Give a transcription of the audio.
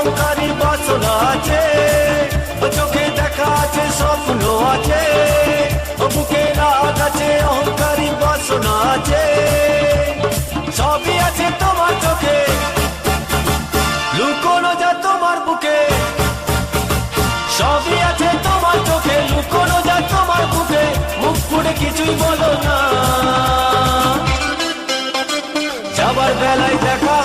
অহংকারী বাসনা আছে, চোখে দেখা আছে স্বপ্ন আছে, বুকে রাগ আছে অহংকারী বাসনা আছে, সবই আছে তোমার চোখে, লুকোনো যা তোমার বুকে, সবই আছে তোমার চোখে, লুকোনো যা তোমার বুকে, মুখ ফুটে কিছুই বলো না, যাবার বেলায় দেখা